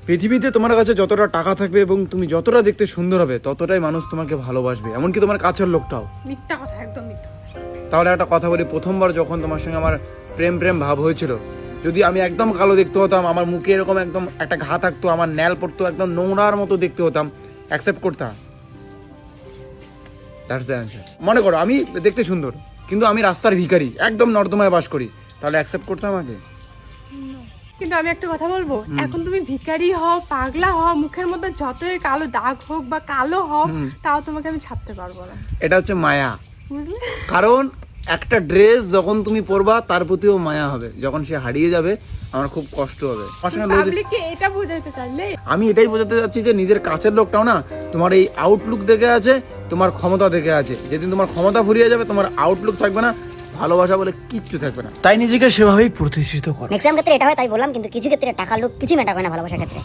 পৃথিবীতে তোমার কাছে যতটা টাকা থাকবে এবং তুমি যতটা দেখতে সুন্দর হবে ততটাই মানুষ তোমাকে ভালোবাসবে, এমনকি তোমার কাছের লোকটাও। মিথ্যা কথা, একদম মিথ্যা। তাহলে একটা কথা বলি, প্রথমবার যখন তোমার সঙ্গে আমার প্রেম ভাব হয়েছিল, যদি আমি একদম কালো দেখতে হতাম, আমার মুখে এরকম একদম একটা ঘা থাকতো, আমার ন্যাল পড়তো, একদম নোংরার মতো দেখতে হতাম, অ্যাকসেপ্ট করতাম? That's the answer. মনে করো আমি দেখতে সুন্দর কিন্তু আমি রাস্তার ভিখারি, একদম নর্দমায় বাস করি, তাহলে অ্যাকসেপ্ট করতাম আমাকে? কিন্তু আমি একটা কথা বলবো, এখন তুমি ভিখারি হও, পাগলা হও, মুখের মধ্যে যতই কালো দাগ হোক বা কালো হোক, তাও তোমাকে আমি ছাড়তে পারবো না। এটা হচ্ছে মায়া। বুঝলে? কারণ একটা ড্রেস যখন তুমি পরবা তার প্রতিও মায়া হবে, যখন সে হারিয়ে যাবে আমার খুব কষ্ট হবে। আমার সঙ্গে লজিক- পাবলিককে এটা বোঝাইতে চাইলে আমি এটাই বোঝাতে চাচ্ছি যে নিজের কাছের লোকটাও না তোমার এই আউটলুক দেখে আছে, তোমার ক্ষমতা দেখে আছে। যেদিন তোমার ক্ষমতা ফুরিয়ে যাবে, তোমার আউটলুক থাকবে না, ভালোবাসা বলে কিচ্ছু থাকবে না। তাই নিজেকে সেভাবেই প্রতিষ্ঠিত করো। ম্যাক্সিমাম ক্ষেত্রে এটা হয়, তাই বললাম, কিন্তু কিছু ক্ষেত্রে টাকা লোক কিছু ম্যাটার করে না ভালোবাসার ক্ষেত্রে।